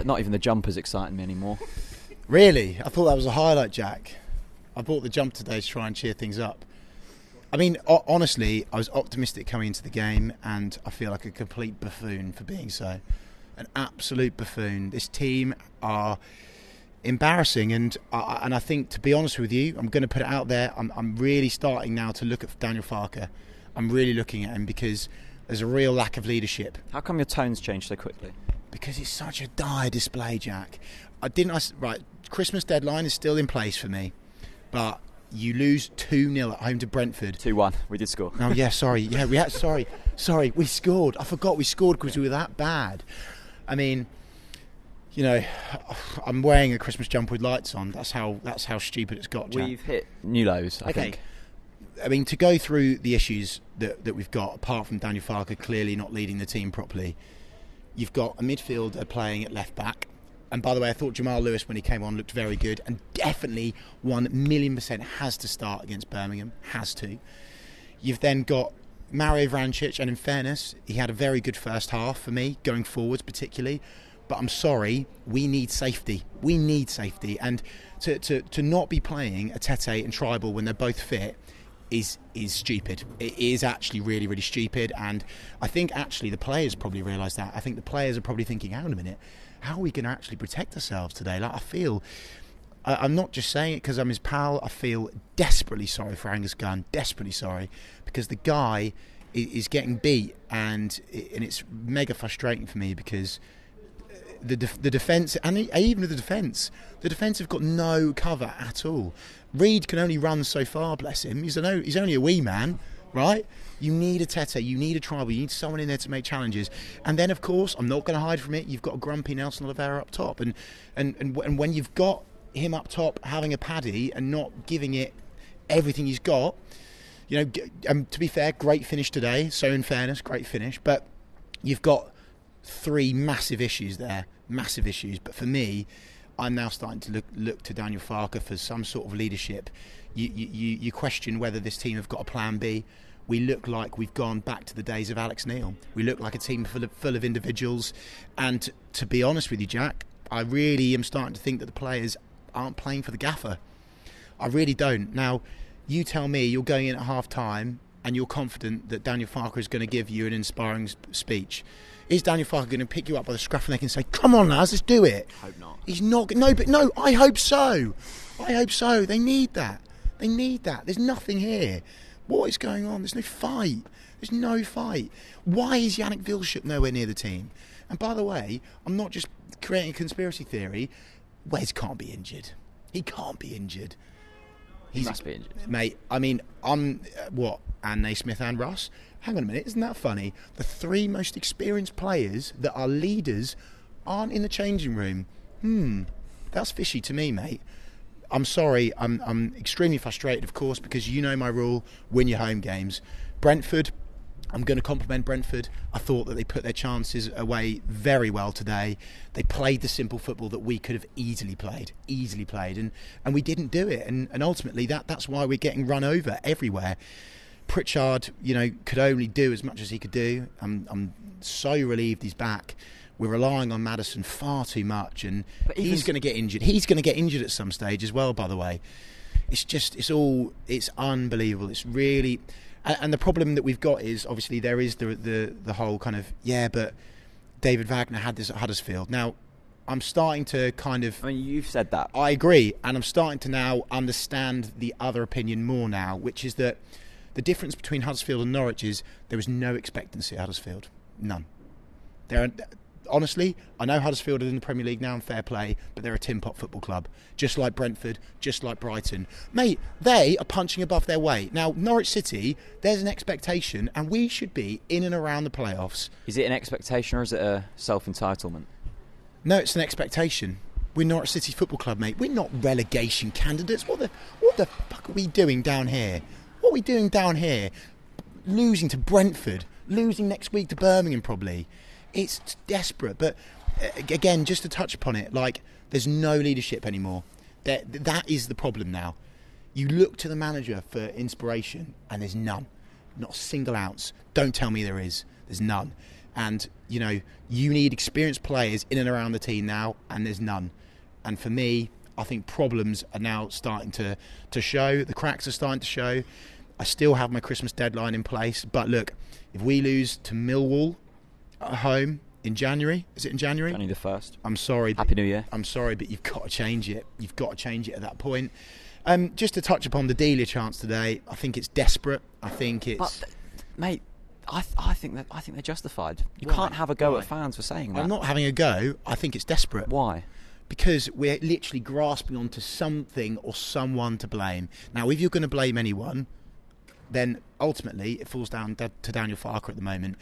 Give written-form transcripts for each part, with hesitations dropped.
not even the jumpers exciting me anymore. Really? I thought that was a highlight, Jack. I bought the jumper today to try and cheer things up. I mean, honestly, I was optimistic coming into the game, and I feel like a complete buffoon for being so. An absolute buffoon. This team are embarrassing, and I think, to be honest with you, I'm going to put it out there, I'm really starting now to look at Daniel Farke. I'm really looking at him because there's a real lack of leadership. How come your tone's changed so quickly? Because it's such a dire display, Jack. Right, Christmas deadline is still in place for me, but you lose 2-0 at home to Brentford. 2-1. We did score. Oh yeah, sorry. Yeah, we had. Sorry. We scored. I forgot we scored because we were that bad. I mean, you know, I'm wearing a Christmas jumper with lights on. That's how stupid it's got, Jack. We've hit new lows, I think. I mean, to go through the issues that we've got, apart from Daniel Farke clearly not leading the team properly, you've got a midfielder playing at left back. And by the way, I thought Jamal Lewis, when he came on, looked very good, and definitely 1,000,000% has to start against Birmingham. Has to. You've then got Mario Vrancic, and in fairness, he had a very good first half for me, going forwards particularly. But I'm sorry, we need safety. We need safety. And to not be playing Atete and Tribal when they're both fit is stupid. It is actually really, really stupid. And I think actually the players probably realise that. I think the players are probably thinking, hang on a minute, how are we going to actually protect ourselves today? Like, I'm not just saying it because I'm his pal. I feel desperately sorry for Angus Gunn, desperately sorry, because the guy is getting beat, and it's mega frustrating for me because the defence, and even the defence have got no cover at all. Reed can only run so far, bless him. He's only a wee man, right? You need a Tete, you need a Tribal, you need someone in there to make challenges. And then, of course, I'm not going to hide from it, you've got a grumpy Nelson Oliveira up top. And when you've got him up top having a paddy and not giving it everything he's got, you know, to be fair, great finish today. So in fairness, great finish. But you've got 3 massive issues there, massive issues. But for me, I'm now starting to look to Daniel Farke for some sort of leadership. You question whether this team have got a plan B. We look like we've gone back to the days of Alex Neil. We look like a team full of individuals. And to be honest with you, Jack, I really am starting to think that the players aren't playing for the gaffer. I really don't. Now, you tell me you're going in at half-time and you're confident that Daniel Farke is going to give you an inspiring speech. Is Daniel Farke going to pick you up by the scruff of the neck and say, come on, lads, let's do it? Hope not. He's not. No, I hope so. I hope so. They need that. There's nothing here. What is going on? There's no fight. Why is Yannick Vilshoek nowhere near the team? And by the way, I'm not just creating a conspiracy theory. Wes can't be injured. He can't be injured. He must be injured. Mate, I mean, I'm... what? And Naismith and Russ? Hang on a minute, isn't that funny? The 3 most experienced players that are leaders aren't in the changing room. That's fishy to me, mate. I'm sorry, I'm extremely frustrated, of course, because you know my rule, win your home games. Brentford, I'm going to compliment Brentford. I thought that they put their chances away very well today. They played the simple football that we could have easily played, and we didn't do it. And ultimately, that's why we're getting run over everywhere. Pritchard, could only do as much as he could do. I'm so relieved he's back. We're relying on Maddison far too much, and he's going to get injured. He's going to get injured at some stage as well, by the way. It's unbelievable. It's really... And the problem that we've got is, obviously, there is the whole kind of, but David Wagner had this at Huddersfield. Now, I'm starting to kind of... I mean, you've said that. I agree, and I'm starting to now understand the other opinion more now, which is that the difference between Huddersfield and Norwich is there was no expectancy at Huddersfield. None. Honestly, I know Huddersfield are in the Premier League now and fair play, but they're a tin pot football club. Just like Brentford, just like Brighton. Mate, they are punching above their weight. Now, Norwich City, there's an expectation, and we should be in and around the playoffs. Is it an expectation or is it a self-entitlement? No, it's an expectation. We're Norwich City Football Club, mate. We're not relegation candidates. What the fuck are we doing down here? What are we doing down here? Losing to Brentford. Losing next week to Birmingham, probably. It's desperate, but again, just to touch upon it, there's no leadership anymore. That is the problem now. You look to the manager for inspiration, and there's none. Not a single ounce. Don't tell me there is. There's none. And, you know, you need experienced players in and around the team now, and there's none. And for me, I think problems are now starting to show. The cracks are starting to show. I still have my Christmas deadline in place. But look, if we lose to Millwall at home in January, is it in January? January the 1st. I'm sorry. Happy New Year. I'm sorry, but you've got to change it. You've got to change it at that point. Just to touch upon the Delia chance today, I think it's desperate. I think it's... But, mate, I think they're justified. You Why? can't have a go Why? at fans for saying that. I'm not having a go. I think it's desperate. Why? Because we're literally grasping onto something or someone to blame. Now, if you're going to blame anyone, then ultimately it falls down to Daniel Farke at the moment.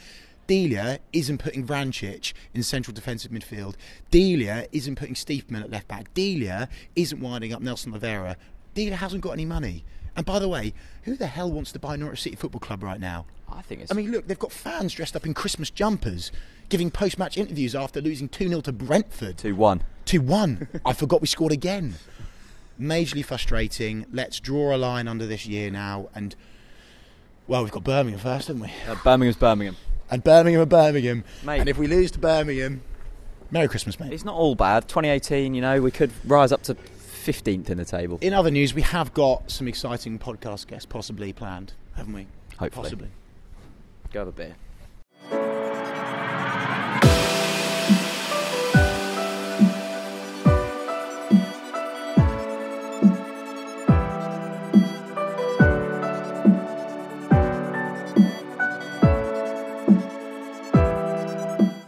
Delia isn't putting Vrancic in central defensive midfield. Delia isn't putting Steepman at left back. Delia isn't winding up Nelson Oliveira. Delia hasn't got any money. And by the way, who the hell wants to buy Norwich City Football Club right now? I mean, look, they've got fans dressed up in Christmas jumpers giving post-match interviews after losing 2-0 to Brentford. 2-1. 2-1. I forgot we scored again. Majorly frustrating. Let's draw a line under this year now. And, well, we've got Birmingham first, haven't we? Birmingham's Birmingham. And Birmingham are Birmingham. Mate. And if we lose to Birmingham, Merry Christmas, mate. It's not all bad. 2018, you know, we could rise up to 15th in the table. In other news, we have got some exciting podcast guests possibly planned, haven't we? Hopefully. Possibly. Go have a beer.